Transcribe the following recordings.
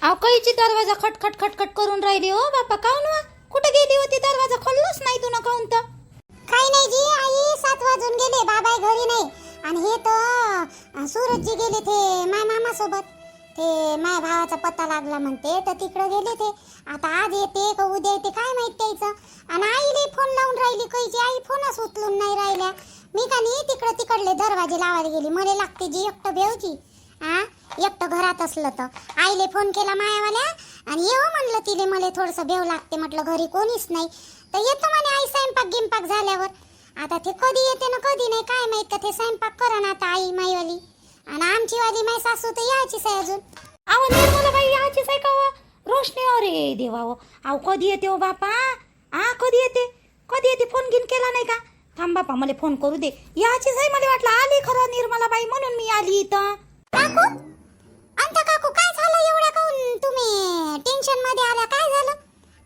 अहो कईची दरवाजा खटखट खटखट करून राहिली हो बापा. काऊन वा कुठे गेली होती? दरवाजा खोललाच नाही तू ना. काऊन तर काही नाही जी आई, 7 वाजून गेले, बाबाई घरी नाही. आणि हे तर सूरजजी गेले ते माय मामा सोबत. ते माय भावाचा पत्ता लागला म्हणते तर तिकडे गेले ते. आता आज येते का उद्या येते काय माहित त्याचं. आणि आईले फोन लावून राहिली कईची, आई फोनच उचलून नाही राहिल्या. मी का नाही तिकडले दरवाजे लावायला गेली. मला लागते जी एकटं बेवची. एकटं घरात असलं तर आईले फोन केला मायावाल्या आणि येऊ म्हणलं तिले. मला थोडंसं बेव लागते म्हटलं, घरी कोणीच नाही तर येतो म्हणे आई स्वयंपाक गिंपाक झाल्यावर. आता ते कधी येते ना कधी नाही काय माहित. का ते स्वयंपाक करा ना आता आई माईवाली. आणि आमची वाली माई सासू तर यायचीच आहे अजून. अहो निर्मला बाई यायचीच आहे का व? रोशनी अरे देवा व. अहो कधी येते हो बापा? कधी येते? कधी येते? फोन गिन केला नाही का? थांब बापा मला फोन करू दे. याचीच आहे. मला वाटलं आली खरं निर्मला बाई म्हणून मी आली इथं. काकू, अंता काकू काय झालं एवढ्या काऊन तुम्ही टेन्शन मध्ये आल्या? काय झालं?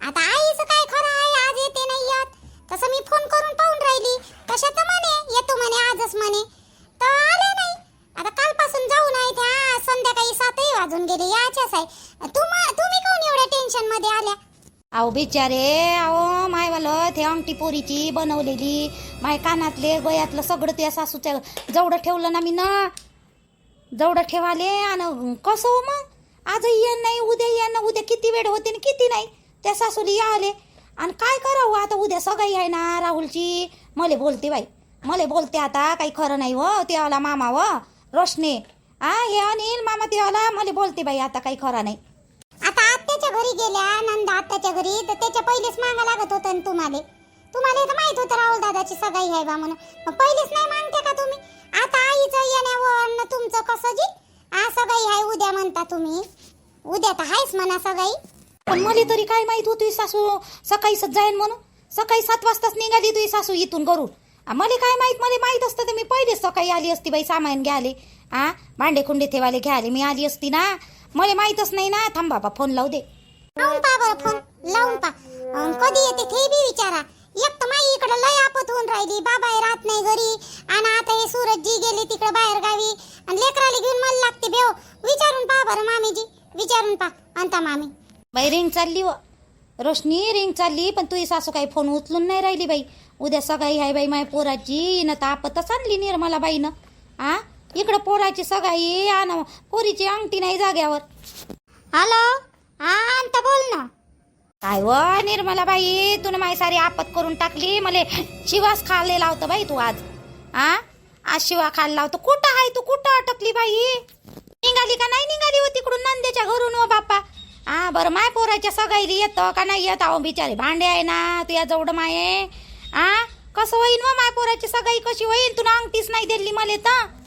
आता आईचं काय खरं आहे, आज येते नाही येत. तसं मी फोन करून पाहून राहिली. कशात म्हणे येतो म्हणे आजच म्हणे तर आले नाही. आता कालपासून जाऊन आहे त्या संध्याकाळी 7 वाजून गेले. याच्याच आहे. तुम्ही काऊन एवढ्या टेन्शन मध्ये आल्या? अहो बिचारे, अहो मायवालं ते अंगठी पोरीची बनवलेली, माय कानातले गयातलं सगळं त्या सासूच्या जवळ ठेवलं ना मी ना. जवळ ठेवाले आणि कसं हो मग आज येण नाही उद्या येण. उद्या किती वेळ होते ना किती नाही त्या सासूला या आले. आणि काय करावं आता? उद्या सगळी आहे ना राहुलची. मले बोलते बाई, मले बोलते. आता काही खरं नाही हो. ते आला मामा व रोशने हे अनिल मामा ते आला मला बोलते बाई. आता काही खरं नाही. आता आत्याच्या घरी गेल्या नंदा आत्याच्या घरी तर त्याच्या पहिलेच मागा लागत होतं ना तुम्हाला. तर माहित होतं राहुल दादाची सगाई आहे बा म्हणून. मग पहिलेच नाही मागते का तुम्ही? आता आईचं येण्यावर तुमचं कसं जी सगाई आहे उद्या म्हणता तुम्ही. उद्या तर आहेच म्हणा सगाई. पण मला तरी काय माहित होती सासू सकाळीच जाईन म्हणून. सकाळी 7 वाजताच निघाली तुझी सासू इथून घरून. मला काय माहित? मला माहित असतं तर मी पहिलेच सकाळी आली असती बाई. सामान घ्याले भांडे खुंडे ठेवाले घ्याले मी आली असती ना. मला माहितच नाही ना. थांब बाबा फोन लावू दे. लावून पा बरं फोन, लावून पा. कधी येते ते बी विचारा. एक तर माई इकडे लय आपत होऊन राहिली. बाबा राहत नाही घरी आणि आता हे सूरजजी गेले तिकडे बाहेर गावी आणि लेकराला घेऊन मला लागते बेव. विचारून पा बरं मामीजी, विचारून पा अंता मामी. बाई रिंग चालली व रोशनी, रिंग चालली. पण तुझी सासू काही फोन उचलून नाही राहिली बाई. उद्या सगाई आहे बाई माय पोराची. न तर आपतच आणली निर्मला बाईनं. इकडं पोराची सगाई आणि पोरीची अंगठी नाही जाग्यावर. हॅलो, अंता बोल ना. काय व निर्मला बाई, तुला माय सारी आपत करून टाकली. मला शिवास खाल्ले लावतं बाई तू आज. आज शिवा खायला लावतो. कुठं आहे तू? कुठं अटकली बाई? निघाली का नाही निघाली हो तिकडून नंदेच्या घरून व बाप्पा? बरं माय पोराच्या सगाईली येतं का नाही येत? अहो बिचारे भांडे आहे ना तुझ्या जवळ माये. कसं होईन व माय पोराची सगाई कशी होईन? तुला अंगठीच नाही दिली मला तर.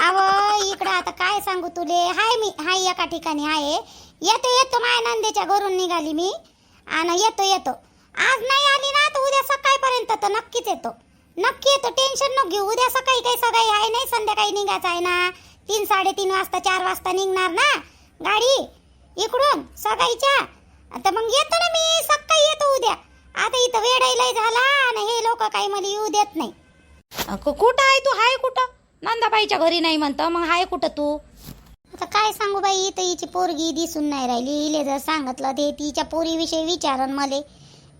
अव इकडं आता काय सांगू तुले. हाय एका ठिकाणी आहे. येतो माय नंदेच्या घरून निघाली मी आणि येतो. आज नाही आली ना तर उद्या सकाळपर्यंत तर नक्कीच येतो. नक्की येतो. टेन्शन नको घेऊ. उद्या सकाळी काही सगाई आहे नाही. संध्याकाळी निघायचं आहे ना. 3, 3:30 वाजता 4 वाजता निघणार ना गाडी इकडून सगाईच्या. आता मग येतो ना मी. सकाळी येतो उद्या. आता इथं वेळायला झाला आणि हे लोक काही मला येऊ देत नाही. कुठं आहे तू? हाय कुठं? नंदाबाईच्या घरी नाही म्हणतं. मग हाय कुठं तू? आता काय सांगू बाई, इथं हिची पोरगी दिसून नाही राहिली. इले जर सांगितलं ते तिच्या पोरीविषयी विचारन मले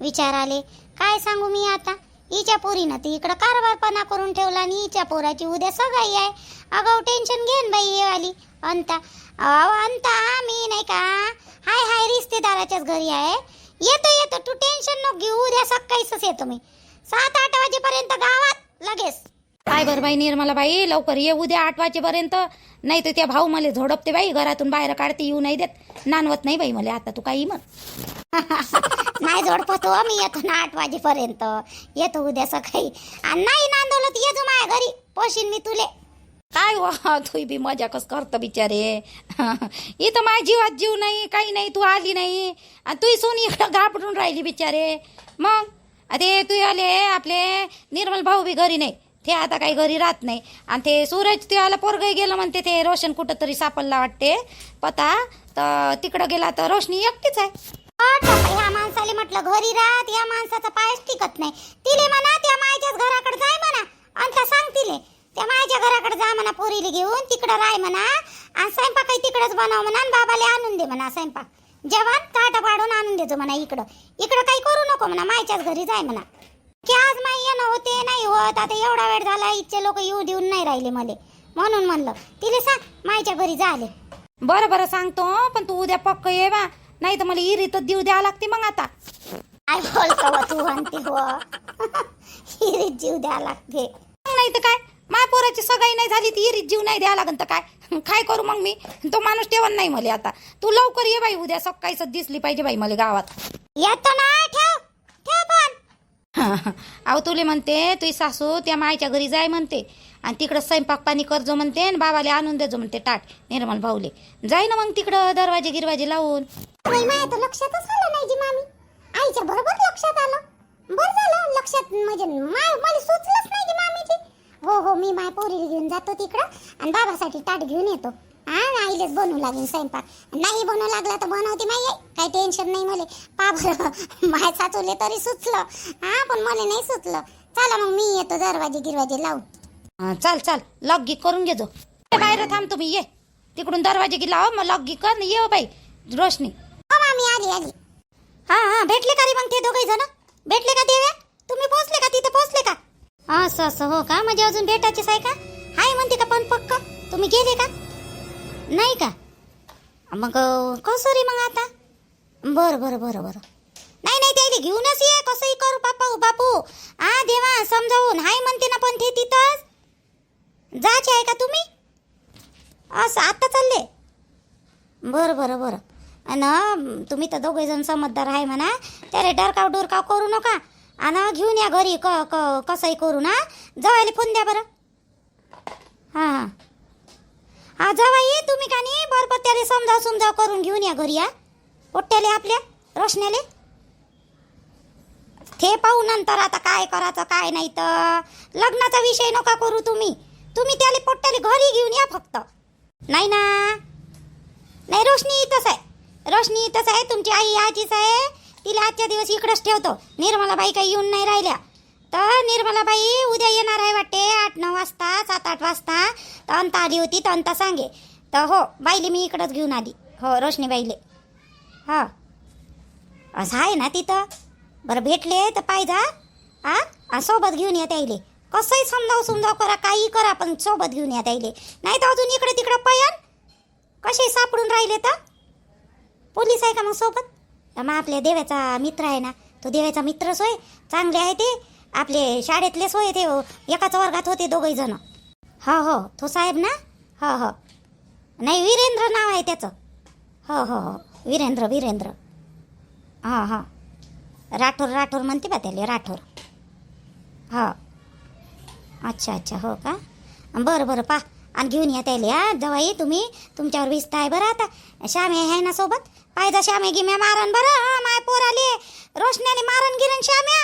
विचाराले. काय सांगू मी आता? हिच्या पोरीनं ती इकडं कारभारपणा करून ठेवला आणि हिच्या पोराची उद्या सगाई आहे. अगाऊ टेन्शन घेन बाई हे वाली अंता. मी नाही का हाय रिश्तेदाराच्याच घरी आहे. येतो तू टेन्शन नको घेऊ. उद्या सकाळीच येतो मी 7-8 वाजेपर्यंत गावात लगेच. काय बरं बाई निर्मला बाई, लवकर ये उद्या 8 वाजेपर्यंत. नाही तर त्या भाऊ मला झोडपते बाई. घरातून बाहेर काढते. येऊ नाही देत. नानवत नाही बाई मला. आता तू काही म्हण. नाही झोडपतो मी. येतो ना 8 वाजेपर्यंत. येतो उद्या सकाळी. आणि नाही नांदवलं तर येतो माझ्या घरी. पोशीन मी तुले. काय वा तू बी मजा कस करतं बिचारे. इथं माझ्या जीवात जीव नाही काही नाही. तू आली नाही आणि तू सोनी इकडं घाबरून राहिली बिचारे. मग ते तू आले आपले निर्मल भाऊ बी घरी नाही. ते आता काही घरी राहत नाही. आणि ते सूरज ते आला पोरगही गेलं म्हणते. ते रोशन कुठं तरी सापडला वाटते पता. तर तिकडं गेला तर रोशनी एकटीच आहे. ह्या माणसाले म्हटलं घरी राहत. या माणसाचा पायच टिकत नाही. तिले म्हणा त्या मायच्याच घराकडे जाय म्हणा. अंता सांग तिले त्या माझ्या घराकडे जा म्हणा पोरीला घेऊन, तिकडं राय म्हणा आणि स्वयंपाकही तिकडंच बनव म्हणा आणि बाबाला आणून दे म्हणा स्वयंपाक. जेवण ताटं पाडून आणून देतो म्हणा इकडं. इकडं काही करू नको म्हणा, मायच्याच घरी जाय म्हणा. की आज माई येणं होते नाही होत, आता एवढा वेळ झाला इथचे लोक येऊ देऊन नाही राहिले मले, म्हणून म्हणलं तिला सांग मायच्या घरी जाले. बरं बरं सांगतो, पण तू उद्या पक्क ये बा, नाही तर मला इरीतच देऊ द्यावं लागते मग आता. काय बोलतो हो तू म्हणते हो. हिरीत जीव द्या लागते. नाही तर काय, माझ्या पोराची सगाई नाही झाली ती इरीत जीव नाही द्यावं लागन तर काय काय करू मग मी. तो माणूस ठेवण नाही मला आता. तू लवकर ये बाई, उद्या सकाळीच दिसली पाहिजे बाई मला गावात. येतो ना, ठेव ठेव पण. अहो तुले म्हणते तुझी सासू त्या मायच्या घरी जाय म्हणते आणि तिकडं स्वयंपाक पाणी करजो म्हणते आणि बाबाले आणून देजो म्हणते ताट निर्मल भाऊले. जाय ना मग तिकडं दरवाजे गिरवाजे लावून. माझ्या तर लक्षातच आलं नाही जी मामी. आईच्या बरोबर लक्षात आलं. बरं झालं लक्षात, म्हणजे मला सुचलंच नाही जी मामीची. हो हो, मी माय पोरीला घेऊन जातो तिकडं आणि बाबासाठी ताट घेऊन येतो. हा, आईलेच बनवू लागेल स्वयंपाक. नाही बनवू लागला तर बनवते माई, काही टेन्शन नाही मला. बरं माय साचवले तरी सुचलं. हा, पण मला नाही सुचलं. चला मग मी येतो दरवाजे गिरवाजे लावून. चाल चाल, लॉक गी करून घेजो. बाहेर थांब तुम्ही, ये तिकडून दरवाजे गी लाव, मग लॉक गी कर. ये बाई रोशनी. हो मामी, आली आली. हा हा, भेटले का रे मग ते दोघे जण? भेटले का देव्या? तुम्ही पोहोचले का तिथे? पोहोचले का? असं असं हो का, म्हणजे अजून भेटायचीच आहे का? हाय म्हणते का पण पक्का? तुम्ही गेले का? नाही का? मग कसं रे मग आता? बरं बरं बरं बरं. नाही नाही, त्याला घेऊनच ये, कसंही करू बापू बापू. हा देवा समजावून. हाय म्हणते ना पण ते तिथंच जायचे आहे का तुम्ही? असं आता चालले? बरं बरं बरं. आणि तुम्ही तर दोघे जण समजदार आहे म्हणा, त्याला डरकाव डोरकाव करू नका आणि घेऊन या घरी. कसंही करू ना. जवायला फोन द्या बरं. हां हां हा, जावा ये तुम्ही का नाही, बरोबर त्याला समजाव करून घेऊन या घरी. या पोट्याले आपल्या रोशन्याले ते पाहू नंतर. आता काय करायचं काय नाही, तर लग्नाचा विषय नका करू तुम्ही. त्याला पोट्याले घरी घेऊन या फक्त. नाही ना, नाही रोशनी इथंच आहे. रोशनी इथंच आहे, तुमची आई आजीच आहे. तिला आजच्या दिवस इकडंच ठेवतो. निर्मलाबाई काही येऊन नाही राहिल्या तर निर्मलाबाई उद्या येणार आहे वाटते 8-9 वाजता, 7-8 वाजता. तर अंता आली होती तर अंता सांगे. तर हो, बाईले मी इकडंच घेऊन आली. हो रोशनी बाईले. हा, असं आहे ना तिथं. बरं भेटले तर पाहिजा. हा, सोबत घेऊन या त्याईले. कसंही समजाव करा, काही करा, पण सोबत घेऊन या त्याईले. नाही तर अजून इकडे तिकडं पयन कसे सापडून राहिले तर. पोलीस आहे का मग सोबत? तर मग आपल्या देवाचा मित्र आहे ना, तो देवाचा मित्रच होय. चांगले आहे ते, आपले शाळेतलेच होय. ते एकाच वर्गात होते दोघे जण. हो हो, तो साहेब ना. हो हो, नाही वीरेंद्र नाव आहे त्याचं. हो हो हो, वीरेंद्र. हां हां, राठोर म्हणते बा त्याला, राठोर. हो, अच्छा हो का. बरं बरं पा, आणि घेऊन या त्याला. हा जवाई, तुम्ही तुमच्यावर विस्त आहे बरं. आता श्यामे आहे ना सोबत. पाहिजे श्यामे गिम्या मारन बरं. हा, माय पोराले रोशन्याने मारन गिरण श्याम्या.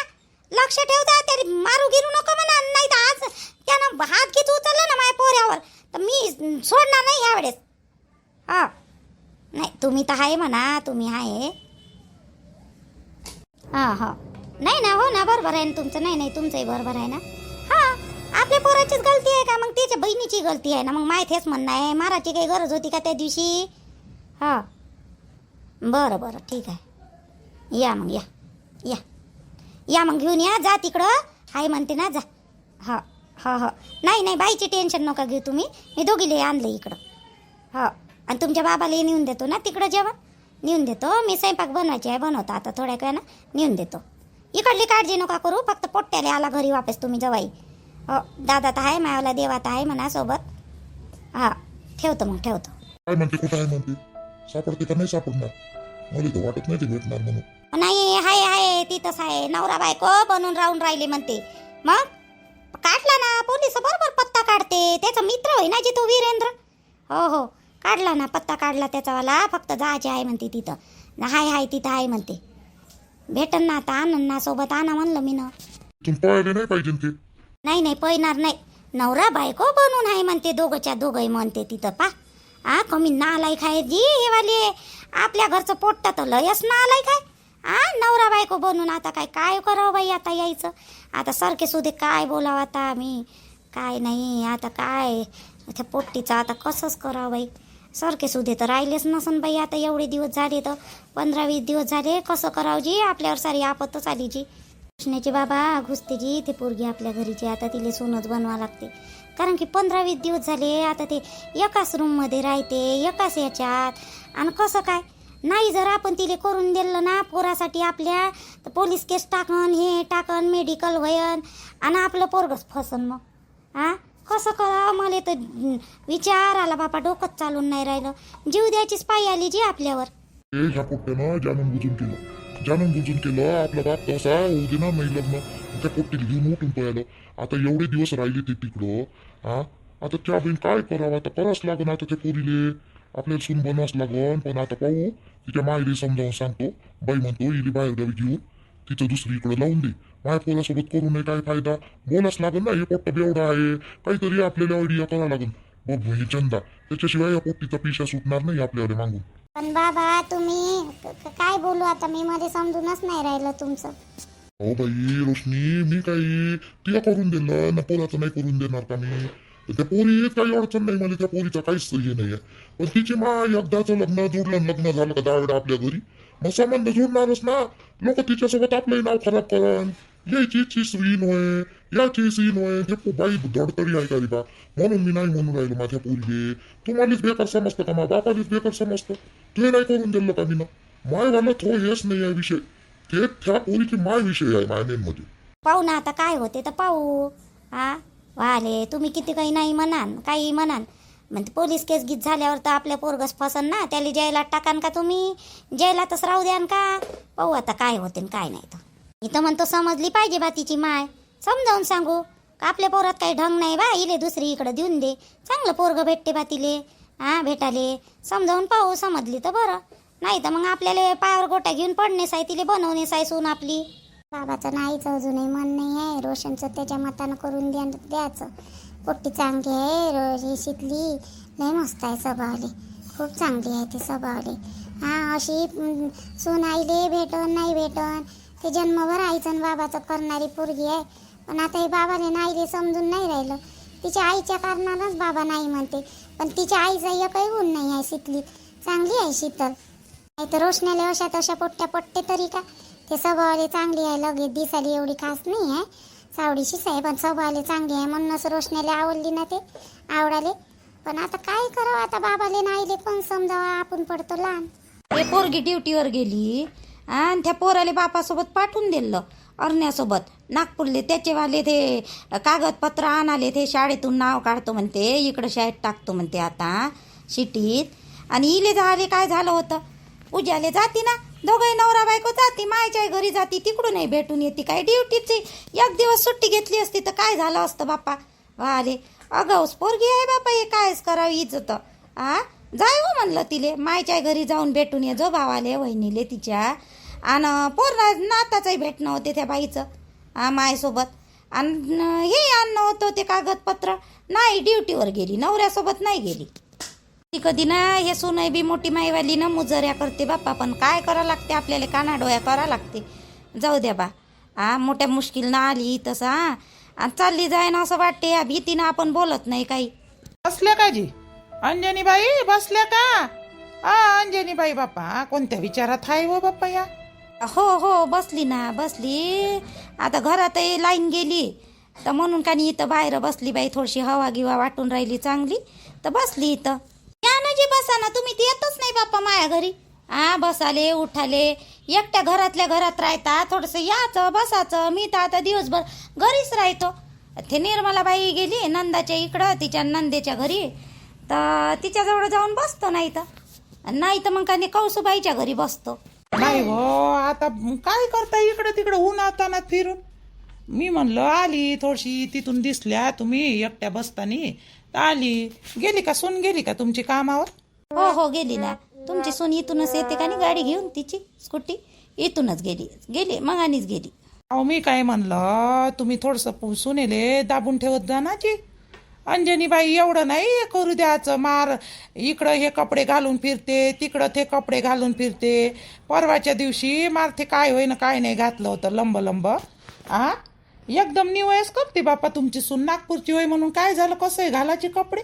लक्ष ठेवता, त्याला मारू गिरू नको म्हणा. नाही तर आज त्यानं हात घेत उचलला ना माझ्या पोऱ्यावर तर मी सोडणार नाही यावेळेस. हा, नाही तुम्ही तर आहे म्हणा, तुम्ही आहे. हां हां, नाही ना, हो ना, बरोबर आहे ना तुमचं. नाही तुमचंही बरोबर आहे ना. हां, आपल्या पोराचीच गलती आहे का मग? त्याच्या बहिणीची गलती आहे ना मग. माय तेच म्हणणं आहे, मारायची काही गरज होती का त्या दिवशी? हां, बरं ठीक आहे. या मग, या मग घेऊन या. जा तिकडं हाय म्हणते ना, जा. हो नाही बाईची टेन्शन नका घेऊ तुम्ही. मी दोघीले आणलं इकडं. हो, आणि तुमच्या बाबाला नेऊन देतो ना तिकडं, जेवण नेऊन देतो. मी स्वयंपाक बनवायची आहे, बनवतो आता थोड्या वेळानं नेऊन देतो. इकडली काळजी नका करू, फक्त पोट्ट्याले आला घरी वापस तुम्ही जवाई. हो, दादा तर आहे, मायाला देवात आहे म्हणा सोबत. हां, ठेवतो. काय म्हणते, कुठं आहे म्हणते? सापडते का नाही सापडणार? मला तर वाटत नाही ते भेटणार म्हणून. नाही, आहे तिथंच आहे. नवरा बायको बनून राहून राहिले म्हणते. मग काढला ना, पोलीस बरोबर पत्ता काढते. त्याचा मित्र होय ना जी तो वीरेंद्र. हो, काढला ना, पत्ता काढला त्याचावाला. फक्त जायचे आहे म्हणते तिथं. हाय तिथं आहे म्हणते. भेटन ना आता, आणन ना सोबत, आणा म्हणलं मी ना. तुम्ही पळायला नाही पाहिजे ते. नाही पळणार नाही. नवरा बायको बनून आहे म्हणते, दोघंच्या दोघंही म्हणते तिथं. पा कमी नालायक आहे जी हे वाले. आपल्या घरचं पोट्ट तर लयच नालायक आहे. नवरा बायको बनून आता काय करावं बाई आता यायचं. आता सारखे सुधे काय बोलावं आता आम्ही. काय नाही आता काय त्या पोट्टीचं आता कसंच करावं बाई. सारखे सुधे तर राहिलेच नसन बाई. आता एवढे दिवस झाले तर 15-20 दिवस झाले. कसं करावं जी आपल्यावर सारी आपतच आली जी. कृष्णाची बाबा घुसते जी ते पोरगी आपल्या घरीची. आता तिला सोनच बनवा लागते. कारण की 15-20 दिवस झाले आता ते एकाच रूममध्ये राहते, एकाच याच्यात. आणि कसं काय नाही जर आपण तिला करून दिलं ना पोरासाठी आपल्या, तर पोलीस केस टाकन, हे टाकन, मेडिकल व्हयन आणि आपलं पोरगच फसन. मग हां कसं करा मला तर विचार आला बापा. डोकंच चालून नाही राहिलं. जीव द्यायचीच पायी आली जी आपल्यावर. ह्या पोट्ट्यानं जाणून बुजून केलं आपला बाप तसा होऊ दे ना नाही लग्न. त्या पोट्टीला घेऊन उठून पळालं. आता एवढे दिवस राहिले ते तिकडं. हा आता त्या बहीण काय करावं. आता करावंच लागन. आता त्या पोरीले आपल्याला सून बनवावंच लागन. पण आता पाहू तिच्या मायरी समजावून सांगतो. बाई म्हणतो इली बाहेर गावी घेऊन तिचं दुसरी इकडं लावून दे. माझ्या पोरासोबत करू नये काय फायदा. बोलाच लागन ना. हे पोट्ट बेवडा आहे. काहीतरी आपल्याला आयडिया करावं लागन. बघ हे चंदा त्याच्याशिवाय या पोट्टीचा पिशा सुटणार नाही आपल्याला मागून. पण बाबा तुम्ही काय बोलू आता. मी मध्ये समजूनच नाही राहिलं तुमचं. हो बाई रोशनी मी काही तुला करून दिलं ना पोराचं नाही करून देणार का मी. त्या पोरी काही अडचण नाही मला. त्या पोरीचा काहीच हे नाही आहे. पण तिची मा एकदाचं लग्न झालं का 10 वेळा आपल्या घरी मग संबंध जुळणारच ना. लोक तिच्यासोबत आपलंही नाव खराब करन. यायची सीन होय याची सीन होय. ते बाई धडतरी आहे का रे बा. म्हणून मी नाही म्हणून राहिलो माझ्या पोरीले. तुम्हालाच बेकार समजतं का. माझ्या बापालीच बेकार समजतं. ते नाही करून दिलं का मी ना. माय झालं तो हेच नाही आहे विषय. ते त्या पोरीची माय विषय आहे माय मेन मध्ये. पाहू ना आता काय होते तर पाहू. हा वाले तुम्ही किती काही नाही म्हणान काही म्हणान म्हणते पोलीस केस गीत झाल्यावर तर आपल्या पोरगस फसन ना. त्याला जेलात टाकान का तुम्ही. जेलातच राहू द्यान का. पाहू आता काय होते काय नाही. तर इथं म्हणतो समजली पाहिजे बा तिची माय. समजावून सांगू का आपल्या पोरात काही ढंग नाही बा. इले दुसरी इकडं देऊन दे. चांगलं पोरग भेटते बा तिले. हा भेटाले समजावून पाहू. समजली तर बरं. नाही तर मग आपल्याला पायावर गोट्या घेऊन पडणेच आहे. तिले बनवणेच आहे सून आपली. बाबाचं नाहीच अजूनही मन नाही आहे. रोशनचं त्याच्या मतानं करून द्यायचं. पोट्टी चांगली आहे. ही शिकली लय मस्त आहे स्वभावले. खूप चांगली आहे ती स्वभावले. हा अशी सून आईले भेटन नाही भेटन ते जन्मभर आईचं बाबाचं करणारी पोरगी आहे. पण आता हे बाबाने नाहीले समजून नाही राहिलं. तिच्या आईच्या कारणानंच बाबा नाही म्हणते. पण तिच्या आईचा एकही गुण नाही आहे. शिकली चांगली आहे शीतल. नाही तर रोशनाले अशा तशा पोट्ट्या पट्टे तरी का. ते स्वभावाले चांगली आहे. लगेच दिसाली एवढी खास नाही आहे. सावडीशीच आहे पण स्वभावाले चांगली आहे. म्हणूनच रोशनाले आवडली ना ते आवडाले. पण आता काय करावं. आता बाबाले नाहीले कोण समजावा. आपण पडतो लहान. ते पोरगी ड्युटीवर गेली आणि त्या पोराले बापासोबत पाठवून दिलं अरण्यासोबत नागपूरले. त्याचेवाले ते कागदपत्र आणाले. ते शाळेतून नाव काढतो म्हणते. इकडं शाळेत टाकतो म्हणते आता शिटीत. आणि इले झाले काय झालं होतं. पूजाले जाती ना दोघंही नवरा बायको जाती. मायच्या घरी जाती. तिकडून नाही भेटून येते. काय ड्युटीची एक दिवस सुट्टी घेतली असती तर काय झालं असतं बाप्पा. वाले अगाऊस पोरगी आहे बापा. हे कायच करावी इज्जत. जाय हो म्हणलं तिले. मायच्या घरी जाऊन भेटून ये जो भावाले वहिनीले तिच्या. आणि पोर नाताचंही भेटणं होते त्या बाईचं मायसोबत. आणि हे आणणं होतं ते कागदपत्र. नाही ड्युटीवर गेली. नवऱ्यासोबत नाही गेली ती कधी ना. हे सुनई बी मोठी माईवाली ना मुजऱ्या करते बाप्पा. पण काय करावं लागते आपल्याला. कानाडोळ्या करावं लागते. जाऊ द्या बा. मोठ्या मुश्किलनं आली तसं. आणि चालली जाय ना असं वाटते. या भीतीनं आपण बोलत नाही काही. बसल्या का जी अंजनीबाई. बसल्या का. अंजनीबाई बाप्पा कोणत्या विचारात आहे हो बाप्पा या. हो बसली ना बसली. आता घरातही लाईन गेली तर म्हणून का नाही इथं बाहेर बसली बाई. थोडीशी हवा गिवा वाटून राहिली चांगली तर बसली इथं. या ना जी बसा ना. तुम्ही तर येतच नाही बाप्पा माझ्या घरी. बसाले उठाले. एकट्या घरातल्या घरात राहता. थोडंसं याचं बसाचं. मी तर आता दिवसभर घरीच राहतो. ते निर्मलाबाई गेली नंदाच्या इकडं तिच्या नंदेच्या घरी. तर तिच्याजवळ जाऊन बसतो. नाही तर मग का कौसुबाईच्या घरी बसतो. नाही हो आता काय करता इकडं तिकडं ऊन आता फिरून. मी म्हणलं आली थोडीशी तिथून दिसल्या तुम्ही एकट्या बसतानी आली. गेली का सून गेली का तुमची कामावर. हो गेली ना. तुमची सून इथूनच येते का नाही गाडी घेऊन. तिची स्कूटी इथूनच गेली मगानीच गेली. अहो मी काय म्हणलं तुम्ही थोडंसं सुनेले दाबून ठेवत जा ना जी. अंजनीबाई एवढं नाही करू द्यायचं. मार इकडं हे कपडे घालून फिरते तिकडं ते कपडे घालून फिरते. परवाच्या दिवशी मारते काय होईना काय नाही घातलं होतं लंब एकदम निवयच करते बापा तुमची सून. नागपूरची होय म्हणून काय झालं, कसं आहे घालायचे कपडे.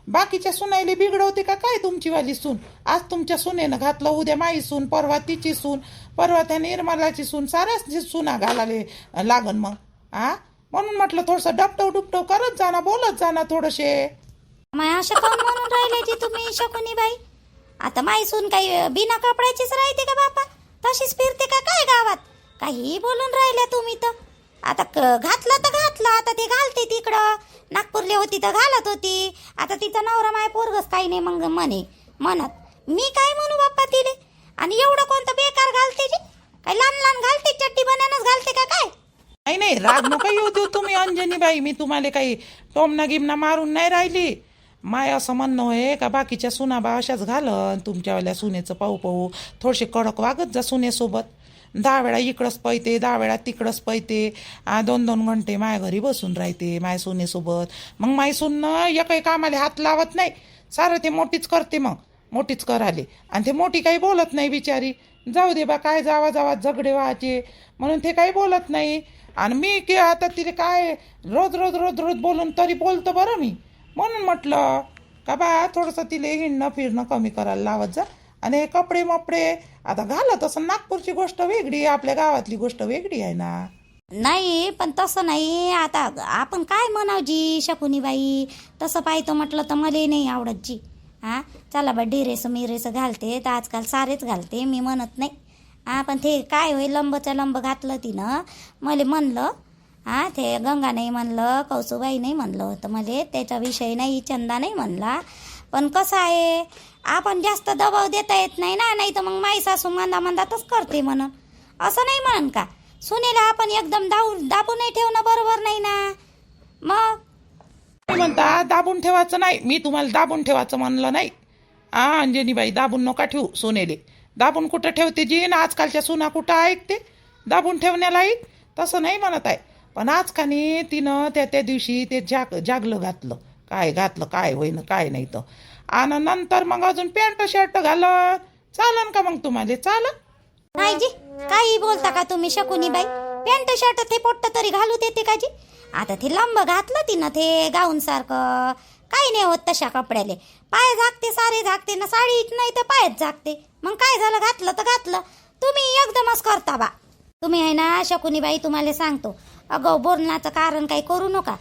बाकीच्या सुनायले बिघडवते का काय तुमची वाली सून. आज तुमच्या सुनेनं घातलं, उद्या माई सून, परवा तिची सून, परवा त्या निर्मलाची सून, साऱ्याच सुना घालाले लागन मग. म्हणून म्हटलं थोडंसं डपटव डुपटव करत जाना, बोलत जाना थोडंशे. माय अशा काऊन म्हणून राहिले जी तुम्ही शकुनी बाई. आता माई सून काही बिना कपड्याचीच राहते का बापा, तशीच फिरते का काय गावात. काही बोलून राहिल्या तुम्ही तर. आता घातलं तर घातलं, आता ते घालते तिकडं. नागपूरले होती तर घालत होती. आता तिचा नवरा माय पोरगच काही नाही मग म्हणत मी काय म्हणू बाप्पा तिले. आणि एवढं कोणतं बेकार घालते जी, काय लहान लहान घालते, चड्डी बनानच घालते का काय. नाही नाही, राग नका येऊ देऊ तुम्ही अंजनी बाई. मी तुम्हाला काही टोमना गिमना मारून नाही राहिली. माय असं म्हणणं आहे का बाकीच्या सुनाबा अशाच घालन, तुमच्यावाल्या सुनेचं पाहू पाहू थोडेसे कडक वागत जा सुनेसोबत. 10 वेळा इकडंच पळते, 10 वेळा तिकडंच पळते. 2-2 घंटे माय घरी बसून राहते माय सुनेसोबत. मग माय सून एकही कामाला हात लावत नाही, सारं ते मोठीच करते. मग मोठीच कराले, आणि ते मोठी काही बोलत नाही बिचारी. जाऊ दे बा, काय जावा जावा झगडे व्हायचे म्हणून ते काही बोलत नाही. आणि मी की आता तिला काय रोज रोज रोज रोज बोलून तरी बोलतं बरं मी. म्हणून म्हटलं का बा थोडंसं तिला हिंडणं फिरणं कमी करायला लावत जा. आणि हे कपडे मपडे आता घालत असं, नागपूरची गोष्ट वेगळी, आपल्या गावातली गोष्ट वेगळी आहे ना. नाही पण तसं नाही. आता आपण काय म्हणाव जी शकुनी बाई, तसं पाहतो म्हटलं तर मला नाही आवडत जी. चला बा डिरेस मिरेस घालते तर आजकाल सारेच घालते, मी म्हणत नाही. पण ते काय होईल, लंबच्या लंब घातलं तिनं. मला म्हणलं ते गंगा नाही म्हणलं, कौसुबाई नाही म्हणलं होतं मला, त्याचा विषय नाही, चंदा नाही म्हणला. पण कसं आहे, आपण जास्त दबाव देता येत नाही ना. नाही तर मग माई सासू मंदा मंदातच करते म्हणून. असं नाही म्हणून का सुनेला आपण एकदम दाबून नाही ठेवणं बरोबर नाही ना. मग म्हणता दाबून ठेवायचं नाही, मी तुम्हाला दाबून ठेवायचं म्हणलं नाही. अंजनीबाई दाबून नका ठेवू सोनेले. दाबून कुठं ठेवते जी ना, आजकालच्या सुना कुठं ऐकते दाबून ठेवण्याला. तसं नाही म्हणत आहे. पण आज का नाही तिनं त्या दिवशी ते जागलं घातलं, काय घातलं काय होईन काय नाही तर. आणि नंतर मग अजून पॅन्ट शर्ट घालन, चालन का मग तुम्हाला? चालन नाही जी, काही बोलता का तुम्ही शकुनी बाई. पॅन्ट शर्ट ते पोट्ट तरी घालू देते का जी. आता ते लंब घातलं तिनं ते गाऊन सारखं, काही नाही होत तशा कपड्याले. पाय झाकते, सारे झाकते ना, साडी नाही तर पायच झाकते. मग काय झालं, घातलं तर घातलं. तुम्ही एकदमच करता बा. तुम्ही आहे ना शकुनी बाई, तुम्हाला सांगतो अगं बोलण्याचं कारण काही करू नका.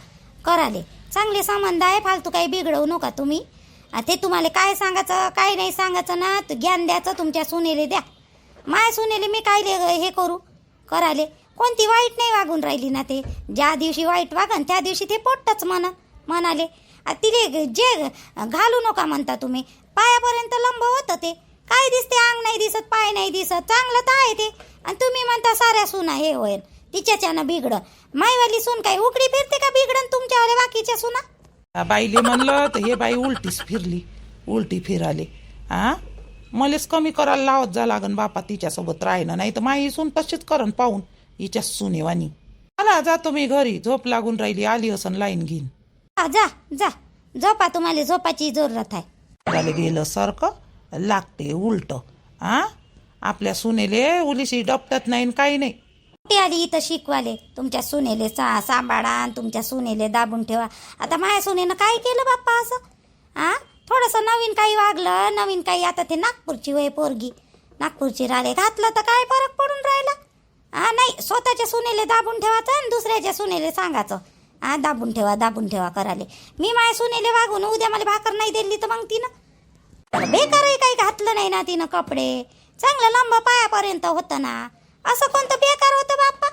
कराले चांगले संबंध आहे, फालतू काही बिघडवू नका तुम्ही. ते तुम्हाला काय सांगायचं काय नाही सांगायचं ना, ज्ञान द्यायचं तुमच्या सुनेले द्या. माय सुनेले मी काय हे करू कराले. कोणती वाईट नाही वागून राहिली ना. ते ज्या दिवशी वाईट वागन त्या दिवशी ते पोट्टच म्हणाले. तिले जे घालू नका म्हणता तुम्ही. पायापर्यंत लंब होतं ते, काय दिसते, अंग नाही दिसत, पाय नाही दिसत, चांगलं तर आहे ते. आणि तुम्ही म्हणता साऱ्या सुना हे होईल तिच्याच्यानं बिघड. माईवाली सून काय उकडी फिरते का बिघडन तुमच्यावाले बाकीच्या सुना. बाईले म्हणलं तर हे बाई उलटीच फिरली, उलटी फिराले. मलेच कमी करायला लावत जा लागन बापा तिच्यासोबत राहिलं. नाही तर माई सून तशीच करन पाहून हिच्या सुनेवानी. आला जातो मी घरी, झोप लागून राहिली, आली असन लाईन घेईन. जा जा झोपा, तुम्हाला झोपाची जरूरत आहे. गेलं सारखं लागते उलट. आपल्या सुनेले उलीशी डपटत नाही काही नाही. ती आली इथं शिकवाले तुमच्या सुनेले सांभाळा आणि तुमच्या सुनेले दाबून ठेवा. आता माझ्या सुनेनं काय केलं बाप्पा असं. थोडंसं नवीन काही वागलं, नवीन काही. आता ते नागपूरची वय पोरगी, नागपूरची राहिले घातलं तर काय फरक पडून राहिला. नाही, स्वतःच्या सुनेले दाबून ठेवायचं आणि दुसऱ्याच्या सुनेले सांगायचं दाबून ठेवा कराले. मी माझ्या सुनेले वागून उद्या मला भाकर नाही दिली तर मग तिनं बेकारही काही घातलं नाही ना तिनं कपडे. चांगलं लांब पायापर्यंत होतं ना. असं कोणतं बेकार होतं बाप्पा.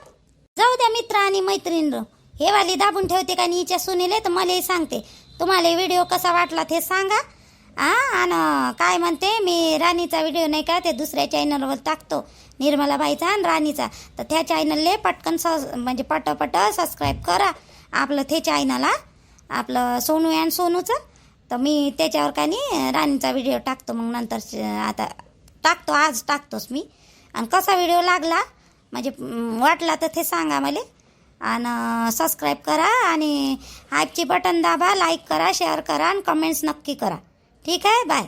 जाऊ द्या मित्र आणि मैत्रीण, हे वाली दाबून ठेवते का हिच्या सुनेले तर मलाही सांगते. तुम्हाला व्हिडिओ कसा वाटला ते सांगा. आणि काय म्हणते, मी राणीचा व्हिडिओ नाही का ते दुसऱ्या चॅनलवर टाकतो, निर्मलाबाईचा आणि राणीचा. तर त्या चॅनलले पटकन म्हणजे पटपट सबस्क्राईब करा आपलं ते चॅनलला, आपलं सोनू अँड सोनूचं. तर मी त्याच्यावर का नाही राणीचा व्हिडिओ टाकतो. मग नंतर आता टाकतो, आज टाकतोच मी. आणि कसा व्हिडिओ लागला म्हणजे वाटला तर ते सांगा मला. आणि सबस्क्राईब करा आणि हाईपची बटन दाबा, लाईक करा, शेअर करा आणि कमेंट्स नक्की करा. ठीक आहे, बाय.